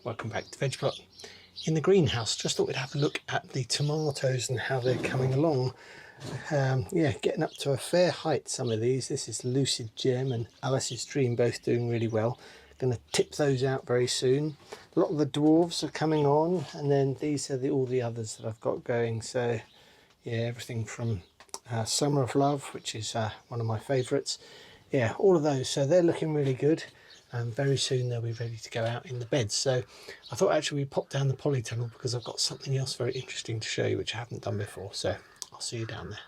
welcome back to Veg Plot in the greenhouse. Just thought we'd have a look at the tomatoes and how they're coming along. Yeah, getting up to a fair height, some of these. This is Lucid Gem and Alice's Dream, both doing really well. Going to tip those out very soon. A lot of the dwarves are coming on, and then these are all the others that I've got going. So yeah, everything from Summer of Love, which is one of my favourites. Yeah, all of those, so they're looking really good. Very soon they'll be ready to go out in the beds. So I thought actually we'd pop down the polytunnel because I've got something else very interesting to show you which I haven't done before. So I'll see you down there.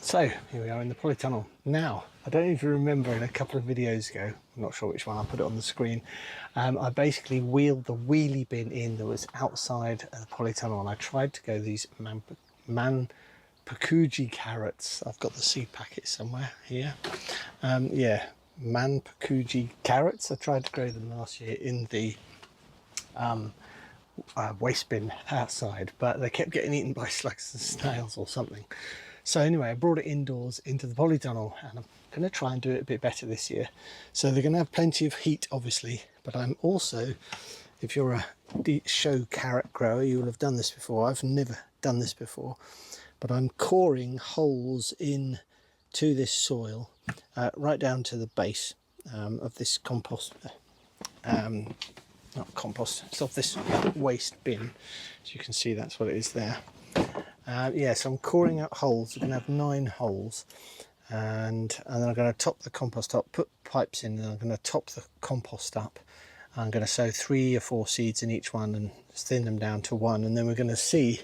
So here we are in the polytunnel. Now, I don't even remember, in a couple of videos ago, I'm not sure which one, I put it on the screen, I basically wheeled the wheelie bin in that was outside the polytunnel, and I tried to go these Manpukuji carrots. I've got the seed packet somewhere here. Yeah, Manpukuji carrots. I tried to grow them last year in the waste bin outside, but they kept getting eaten by slugs and snails or something. So anyway, I brought it indoors into the polytunnel, and I'm going to try and do it a bit better this year. So they're going to have plenty of heat, obviously, but I'm also, if you're a show carrot grower, you will have done this before. I've never done this before, but I'm coring holes in to this soil right down to the base of this compost, not compost, it's of this waste bin. As you can see, that's what it is there. Yeah, so I'm coring out holes. We're going to have 9 holes, and then I'm going to top the compost up, put pipes in, and I'm going to top the compost up. I'm going to sow 3 or 4 seeds in each one and thin them down to 1, and then we're going to see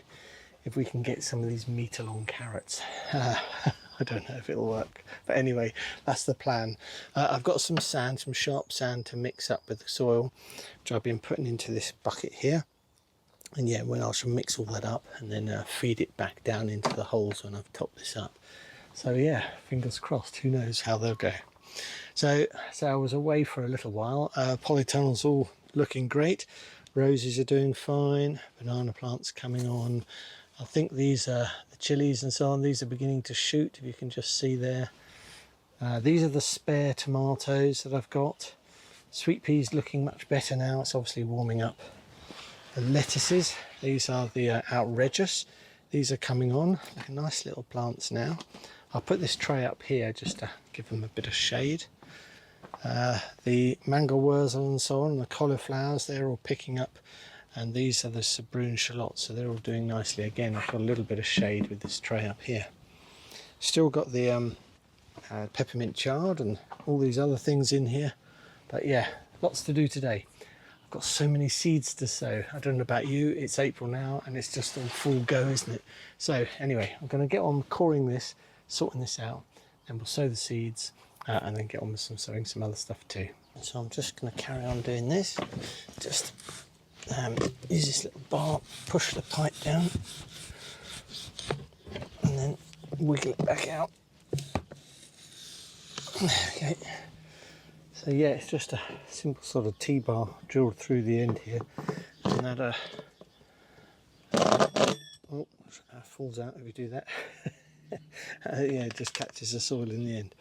if we can get some of these meter-long carrots. I don't know if it'll work, but anyway, that's the plan. I've got some sand, some sharp sand to mix up with the soil, which I've been putting into this bucket here. And yeah, well, I shall mix all that up and then feed it back down into the holes when I've topped this up. So yeah, fingers crossed, who knows how they'll go. So I was away for a little while. Polytunnel's all looking great. Roses are doing fine, banana plants coming on. I think these are the chilies and so on, these are beginning to shoot, if you can just see there. These are the spare tomatoes that I've got. Sweet peas looking much better now, it's obviously warming up. The lettuces, these are the outrageous. These are coming on, like nice little plants now. I'll put this tray up here just to give them a bit of shade. The mango wurzel and so on, the cauliflowers, they're all picking up. And these are the sabroon shallots, so they're all doing nicely. Again, I've got a little bit of shade with this tray up here. Still got the peppermint chard and all these other things in here. But yeah, lots to do today. I've got so many seeds to sow. I don't know about you, it's April now and it's just all full go, isn't it? So anyway, I'm going to get on coring this, sorting this out, and we'll sow the seeds and then get on with sowing some other stuff too. So I'm just going to carry on doing this. Just use this little bar, push the pipe down and then wiggle it back out. Okay. So yeah, it's just a simple sort of T-bar drilled through the end here, and that falls out if you do that. Yeah, it just catches the soil in the end.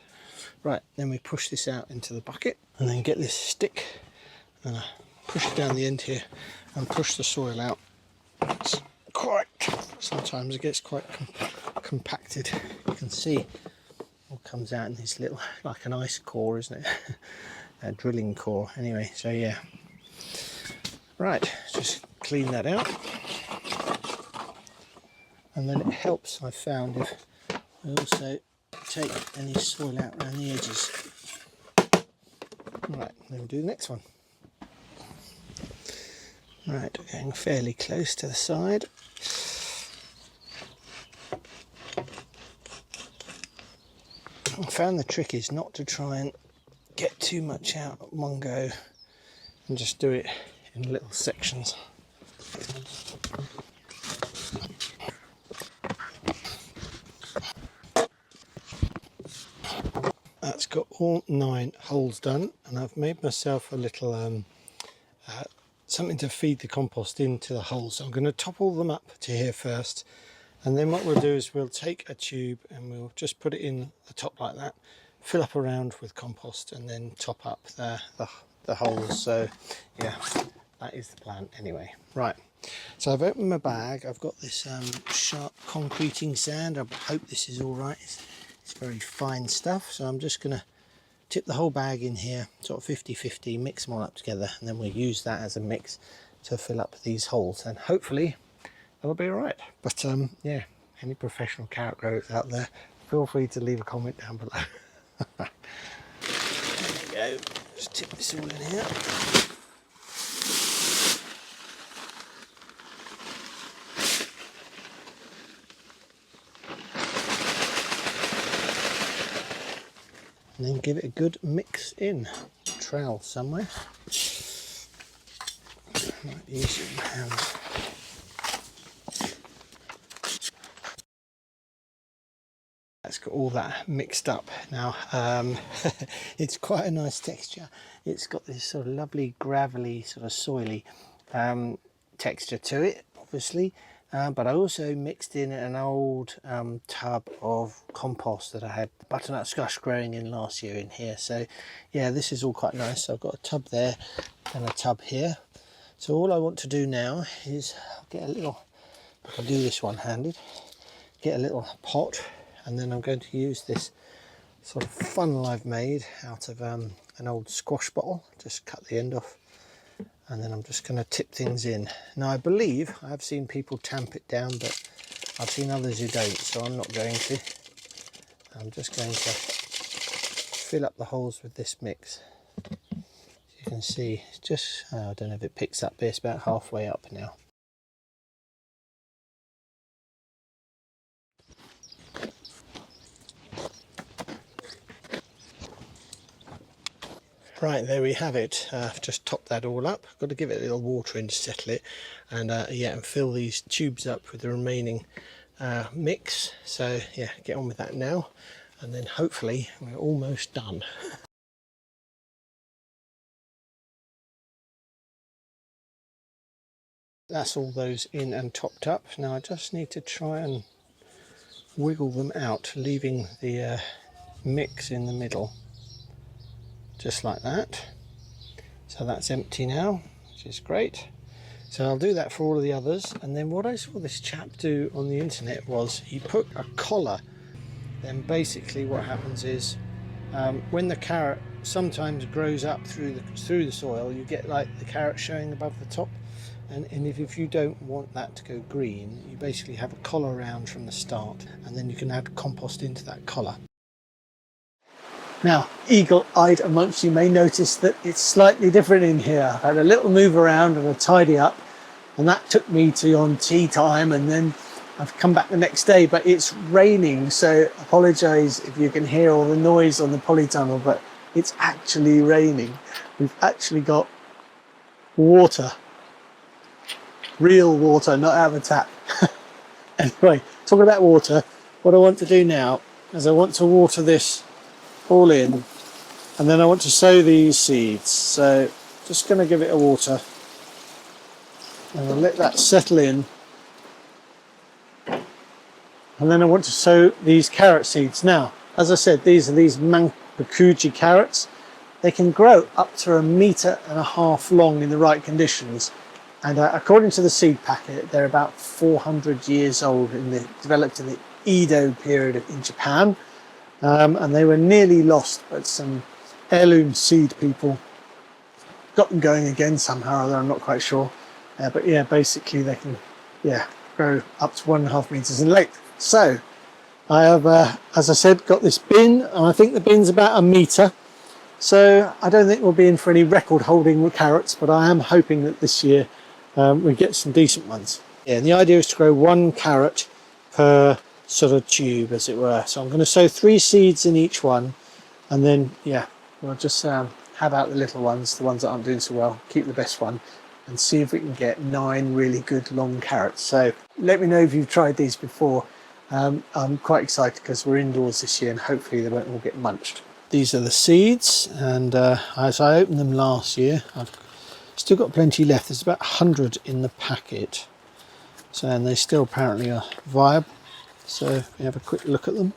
Right, then we push this out into the bucket and then get this stick and I push it down the end here and push the soil out. It's quite, sometimes it gets quite compacted. You can see all comes out in this little, like an ice core, isn't it? A drilling core. Anyway, so yeah. Right, just clean that out. And then it helps, I've found, if we also take any soil out around the edges. Right, then we'll do the next one. Right, we're getting fairly close to the side. I found the trick is not to try and get too much out at one go and just do it in little sections. That's got all 9 holes done, and I've made myself a little something to feed the compost into the holes. So I'm going to top all them up to here first, and then what we'll do is we'll take a tube and we'll just put it in the top like that, fill up around with compost, and then top up the the holes. So yeah, that is the plan anyway. Right, so I've opened my bag. I've got this sharp concreting sand. I hope this is all right. It's very fine stuff. So I'm just going to tip the whole bag in here, sort of 50-50, mix them all up together, and then we'll use that as a mix to fill up these holes, and hopefully that'll be all right. But yeah, any professional carrot growers out there, feel free to leave a comment down below. There we go. Just tip this all in here. And then give it a good mix in. Trowel somewhere. Might use your hands. That's got all that mixed up now. It's quite a nice texture. It's got this sort of lovely gravelly, sort of soily texture to it, obviously. But I also mixed in an old tub of compost that I had butternut squash growing in last year in here. So yeah, this is all quite nice. So I've got a tub there and a tub here. So all I want to do now is get a little, I'll do this one-handed, get a little pot, and then I'm going to use this sort of funnel I've made out of an old squash bottle. Just cut the end off. And then I'm just going to tip things in. Now I believe I've seen people tamp it down, but I've seen others who don't, so I'm not going to. I'm just going to fill up the holes with this mix. As you can see, it's just, I don't know if it picks up, but it's about halfway up now. Right, there we have it. I've just topped that all up. I've got to give it a little water in to settle it, and yeah, and fill these tubes up with the remaining mix. So yeah, get on with that now, and then hopefully we're almost done. That's all those in and topped up. Now I just need to try and wiggle them out, leaving the mix in the middle. Just like that. So that's empty now, which is great. So I'll do that for all of the others. And then what I saw this chap do on the internet was he put a collar. Then basically what happens is when the carrot sometimes grows up through the soil, you get like the carrot showing above the top. And if you don't want that to go green, you basically have a collar around from the start, and then you can add compost into that collar. Now, eagle-eyed amongst you may notice that it's slightly different in here. I had a little move around and a tidy up, and that took me to on tea time, and then I've come back the next day, but it's raining, so apologise if you can hear all the noise on the polytunnel, but it's actually raining. We've actually got water, real water, not out of a tap. Anyway, talking about water, what I want to do now is I want to water this all in, and then I want to sow these seeds. So just going to give it a water, and I'll let that settle in, and then I want to sow these carrot seeds. Now, as I said, these are these Manpukuji carrots. They can grow up to 1.5 meters long in the right conditions, and according to the seed packet, they're about 400 years old, developed in the Edo period in Japan. And they were nearly lost, but some heirloom seed people got them going again somehow or other, I'm not quite sure. But yeah, basically they can grow up to 1.5 meters in length. So I have, as I said, got this bin, and I think the bin's about 1 meter. So I don't think we'll be in for any record holding with carrots, but I am hoping that this year we get some decent ones. Yeah, and the idea is to grow 1 carrot per sort of tube, as it were. So I'm going to sow 3 seeds in each one, and then yeah, we'll just have out the little ones, the ones that aren't doing so well, keep the best one, and see if we can get 9 really good long carrots. So let me know if you've tried these before. I'm quite excited because we're indoors this year, and hopefully they won't all get munched. These are the seeds, and as I opened them last year, I've still got plenty left. There's about 100 in the packet, so, and they still apparently are viable. So if we have a quick look at them,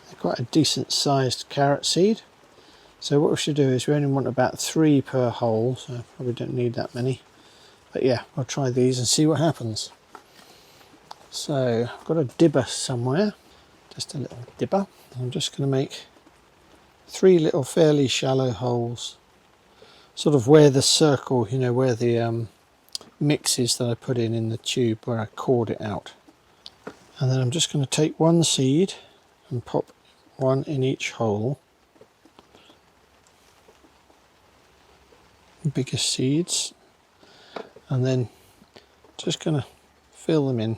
they're quite a decent sized carrot seed. So what we should do is we only want about 3 per hole, so probably don't need that many. But yeah, I'll try these and see what happens. So I've got a dibber somewhere, just a little dibber. I'm just going to make 3 little fairly shallow holes, sort of where the circle, you know, where the mix is that I put in the tube where I cored it out. And then I'm just going to take 1 seed and pop 1 in each hole. Biggest seeds, and then just going to fill them in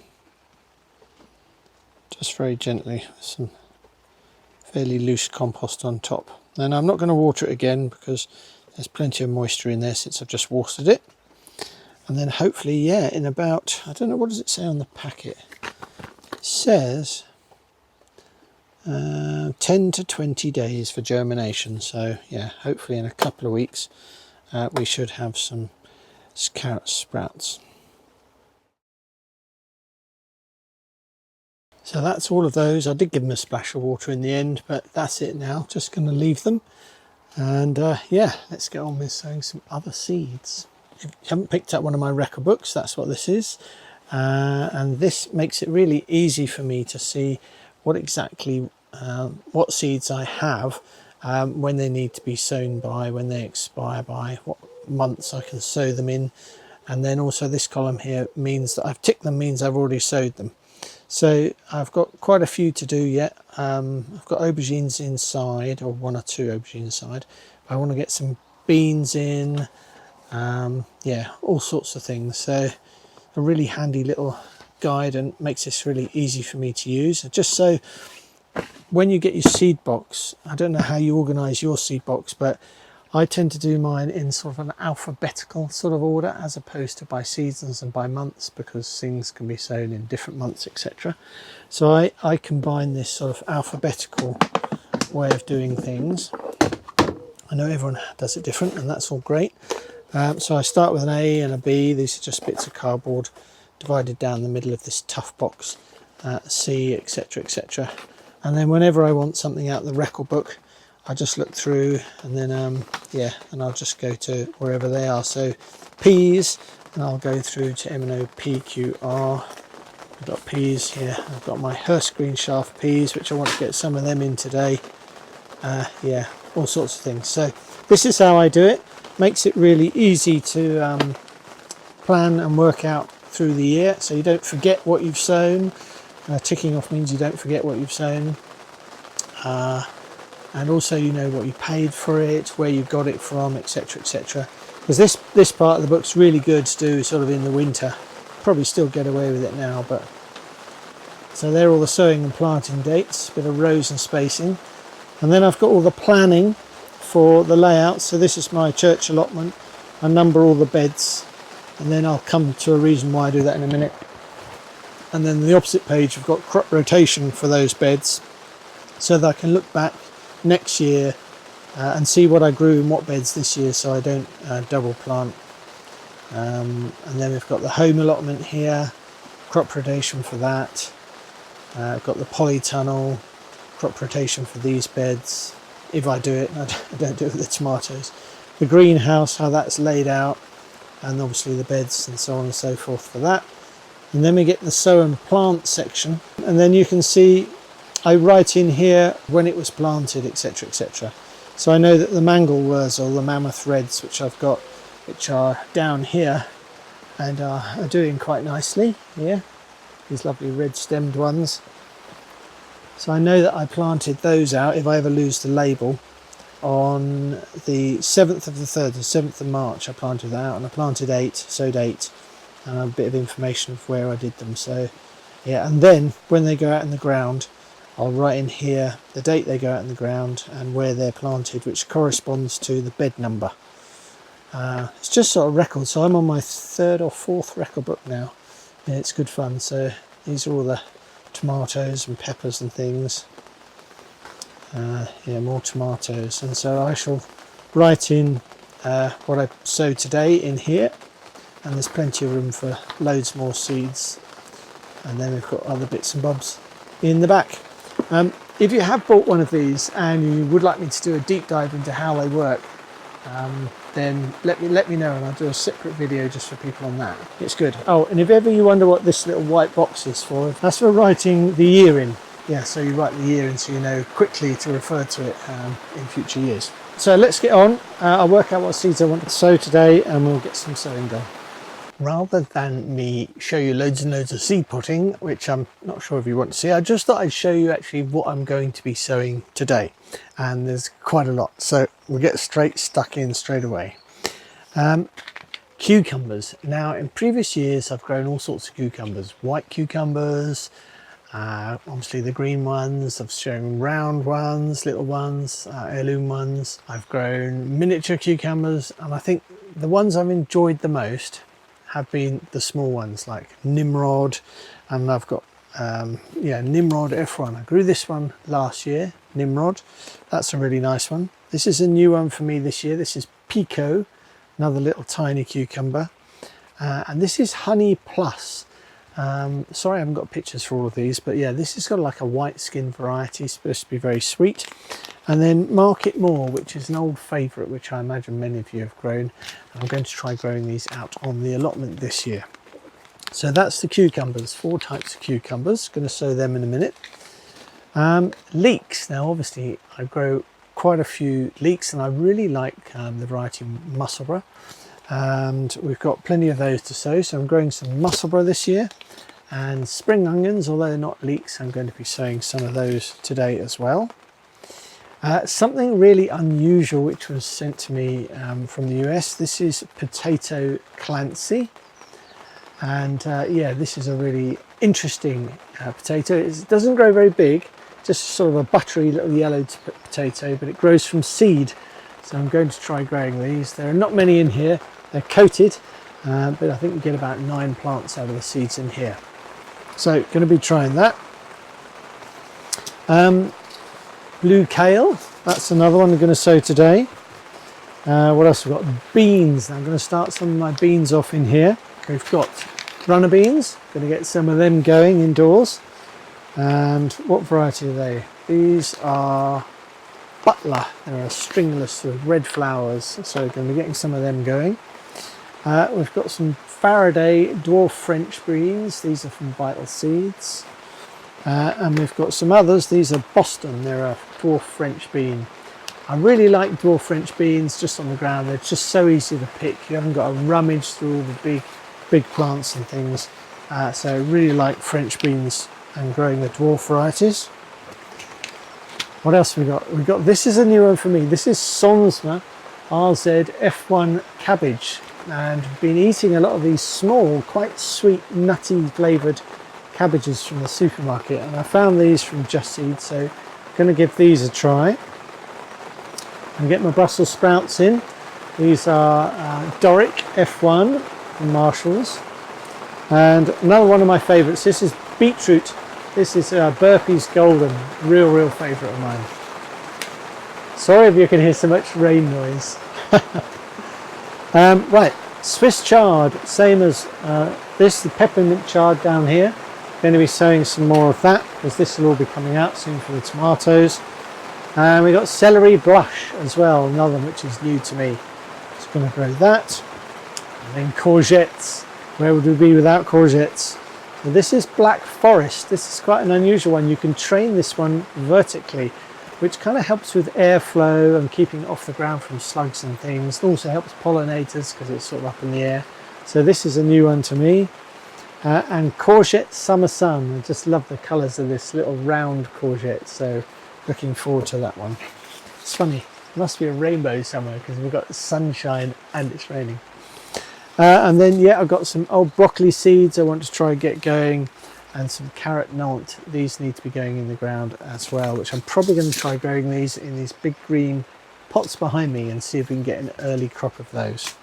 just very gently with some fairly loose compost on top. And I'm not going to water it again because there's plenty of moisture in there since I've just watered it. And then hopefully, yeah, in about, I don't know, what does it say on the packet? It says 10 to 20 days for germination. So yeah, hopefully in a couple of weeks we should have some carrot sprouts. So that's all of those. I did give them a splash of water in the end, but that's it now. Just going to leave them. And yeah, let's get on with sowing some other seeds. If you haven't picked up one of my record books, that's what this is. And this makes it really easy for me to see what exactly, what seeds I have, when they need to be sown by, when they expire by, what months I can sow them in. And then also this column here means that I've ticked them, means I've already sowed them. So I've got quite a few to do yet. I've got aubergines inside, or 1 or 2 aubergines inside. I want to get some beans in, yeah, all sorts of things. So a really handy little guide, and makes this really easy for me to use. Just so when you get your seed box, I don't know how you organise your seed box, but I tend to do mine in sort of an alphabetical sort of order as opposed to by seasons and by months, because things can be sown in different months, etc. So I combine this sort of alphabetical way of doing things. I know everyone does it different, and that's all great. So I start with an A and a B. These are just bits of cardboard divided down the middle of this tough box, C, etc, etc. And then whenever I want something out of the record book, I just look through, and then yeah, and I'll just go to wherever they are. So peas, and I'll go through to MNOPQR. I've got peas here. I've got my Hurst green shaft peas, which I want to get some of them in today. Yeah, all sorts of things. So this is how I do it. Makes it really easy to plan and work out through the year, so you don't forget what you've sown. Ticking off means you don't forget what you've sown. And also you know what you paid for it, where you got it from, etc, etc. Because this part of the book's really good to do sort of in the winter. Probably still get away with it now, but so there are all the sowing and planting dates, bit of rows and spacing. And then I've got all the planning for the layout. So this is my church allotment. I number all the beds, and then I'll come to a reason why I do that in a minute. And then the opposite page, I've got crop rotation for those beds, so that I can look back next year and see what I grew in what beds this year, so I don't double plant. And then we've got the home allotment here, crop rotation for that. I've got the polytunnel, crop rotation for these beds, if I do it. I don't do it with the tomatoes. The greenhouse, how that's laid out, and obviously the beds and so on and so forth for that. And then we get the sow and plant section, and then you can see I write in here when it was planted, etc, etc. So I know that the mangel wurzel, the mammoth reds, which I've got, which are down here and are doing quite nicely here, these lovely red stemmed ones. So I know that I planted those out, if I ever lose the label, on the 7th of the 3rd, the 7th of March I planted that out, and I planted 8, sowed 8, and a bit of information of where I did them. So yeah, and then when they go out in the ground, I'll write in here the date they go out in the ground and where they're planted, which corresponds to the bed number. It's just sort of records, so I'm on my 3rd or 4th record book now. Yeah, it's good fun. So these are all the tomatoes and peppers and things. Yeah, more tomatoes. And so I shall write in what I sowed today in here, and there's plenty of room for loads more seeds. And then we've got other bits and bobs in the back. if you have bought one of these and you would like me to do a deep dive into how they work, then let me know, and I'll do a separate video just for people on that. It's good. Oh, and if ever you wonder what this little white box is for, that's for writing the year in. Yeah, so you write the year in so you know quickly to refer to it in future years. So let's get on. I'll work out what seeds I want to sow today, and we'll get some sowing done. Rather than me show you loads and loads of seed potting, which I'm not sure if you want to see, I just thought I'd show you actually what I'm going to be sowing today. And there's quite a lot, so we'll get stuck in straight away. Cucumbers. Now, in previous years I've grown all sorts of cucumbers. White cucumbers, obviously the green ones. I've shown round ones, little ones, heirloom ones. I've grown miniature cucumbers, and I think the ones I've enjoyed the most have been the small ones like Nimrod, and I've got Nimrod F1. I grew this one last year, Nimrod. That's a really nice one. This is a new one for me this year. This is Pico, another little tiny cucumber, and this is Honey Plus. Sorry I haven't got pictures for all of these, but yeah, this has got like a white skin variety, supposed to be very sweet. And then Market More, which is an old favourite, which I imagine many of you have grown. And I'm going to try growing these out on the allotment this year. So that's the cucumbers, 4 types of cucumbers. Going to sow them in a minute. Leeks. Now obviously I grow quite a few leeks, and I really like the variety Musselburgh. And we've got plenty of those to sow, so I'm growing some Musselburgh this year. And spring onions, although they're not leeks, I'm going to be sowing some of those today as well. Something really unusual which was sent to me from the US. This is potato Clancy, and yeah, this is a really interesting potato. It doesn't grow very big, just sort of a buttery little yellow potato, but it grows from seed. So I'm going to try growing these. There are not many in here. They're coated, but I think you get about 9 plants out of the seeds in here. So going to be trying that. Blue kale, that's another one I'm going to sow today. What else we've got? Beans. Now I'm going to start some of my beans off in here. We've got runner beans, going to get some of them going indoors. And what variety are they? These are Butler. They're a stringless with red flowers, so we're going to be getting some of them going. We've got some Faraday Dwarf French Beans. These are from Vital Seeds. And we've got some others. These are Boston. They're a Dwarf French bean. I really like Dwarf French beans just on the ground. They're just so easy to pick. You haven't got to rummage through all the big plants and things. So I really like French beans and growing the dwarf varieties. What else have we got? We've got, this is a new one for me. This is Sonsma RZ F1 cabbage. And I've been eating a lot of these small, quite sweet, nutty flavoured cabbages from the supermarket, and I found these from Just Seed, so I'm going to give these a try and get my Brussels sprouts in. These are Doric F1 from Marshalls, and another one of my favourites, this is beetroot. This is Burpee's Golden, real favourite of mine. Sorry if you can hear so much rain noise. Right, Swiss chard, same as this, the peppermint chard down here. Going to be sowing some more of that because this will all be coming out soon for the tomatoes. And we've got celery blush as well, another one which is new to me. Just going to grow that. And then courgettes. Where would we be without courgettes? Well, this is Black Forest. This is quite an unusual one. You can train this one vertically, which kind of helps with airflow and keeping it off the ground from slugs and things. It also helps pollinators because it's sort of up in the air. So this is a new one to me. And Courgette Summer Sun. I just love the colours of this little round courgette, so looking forward to that one. It's funny, it must be a rainbow somewhere because we've got sunshine and it's raining. And then yeah, I've got some old broccoli seeds I want to try and get going, and some carrot Nantes. These need to be going in the ground as well, which I'm probably going to try growing these in these big green pots behind me and see if we can get an early crop of those.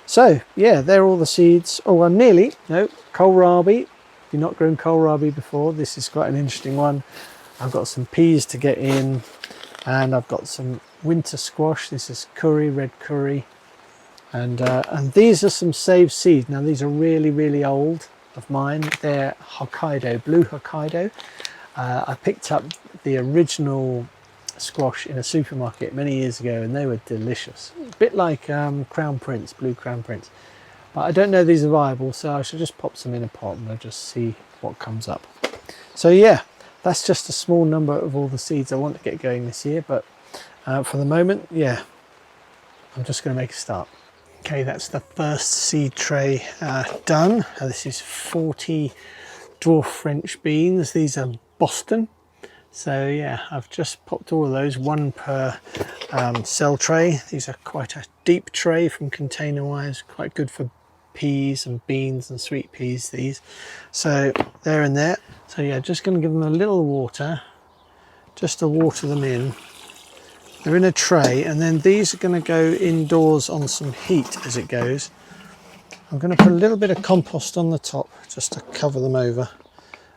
So yeah, they're all the seeds. Oh, well, nearly. No, kohlrabi. If you've not grown kohlrabi before, this is quite an interesting one. I've got some peas to get in, and I've got some winter squash. This is Kuri, red Kuri, and these are some saved seeds. Now these are really old of mine. They're Hokkaido, blue Hokkaido. I picked up the original squash in a supermarket many years ago, and they were delicious. A bit like Crown Prince, blue Crown Prince. But I don't know these are viable, so I should just pop some in a pot and I'll just see what comes up. So yeah, that's just a small number of all the seeds I want to get going this year, but for the moment, yeah, I'm just going to make a start. Okay, that's the first seed tray done. This is 40 Dwarf French Beans. These are Boston. So yeah, I've just popped all of those, one per cell tray. These are quite a deep tray from container wise, quite good for peas and beans and sweet peas, these. So they're in there. So yeah, just going to give them a little water, just to water them in. They're in a tray, and then these are going to go indoors on some heat as it goes. I'm going to put a little bit of compost on the top just to cover them over.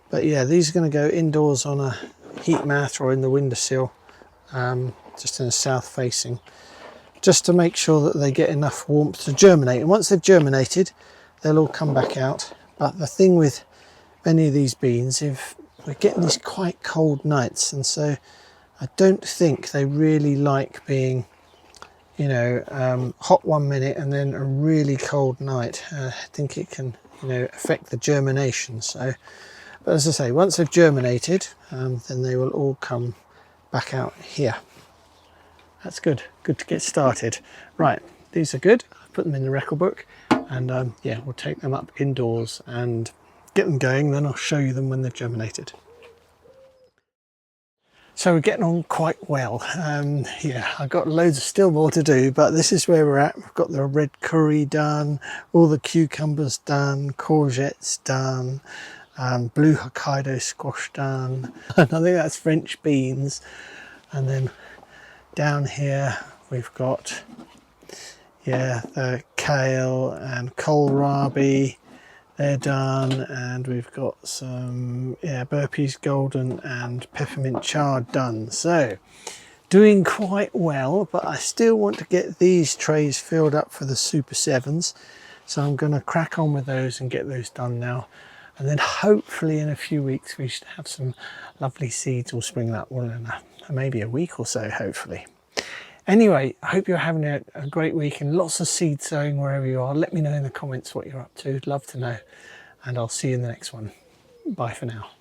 But yeah, these are going to go indoors on a heat mat or in the windowsill, just in a south facing, just to make sure that they get enough warmth to germinate. And once they've germinated, they'll all come back out. But the thing with many of these beans, if we're getting these quite cold nights, and so I don't think they really like being, you know, hot one minute and then a really cold night. I think it can, you know, affect the germination. So, but as I say, once they've germinated, then they will all come back out here. That's good. Good to get started. Right, these are good. I'll put them in the record book, and yeah, we'll take them up indoors and get them going. Then I'll show you them when they've germinated. So we're getting on quite well. Yeah, I've got loads of still more to do, but this is where we're at. We've got the red curry done, all the cucumbers done, courgettes done, blue Hokkaido squash done. And I think that's French beans. And then down here we've got, yeah, the kale and Kohl Rabi. They're done, and we've got some, yeah, burpees golden and peppermint chard done. So doing quite well, but I still want to get these trays filled up for the Super 7s. So I'm going to crack on with those and get those done now. And then hopefully in a few weeks we should have some lovely seeds all springing up. Well, in maybe a week or so, hopefully. Anyway, I hope you're having a great week and lots of seed sowing wherever you are. Let me know in the comments what you're up to. I'd love to know. And I'll see you in the next one. Bye for now.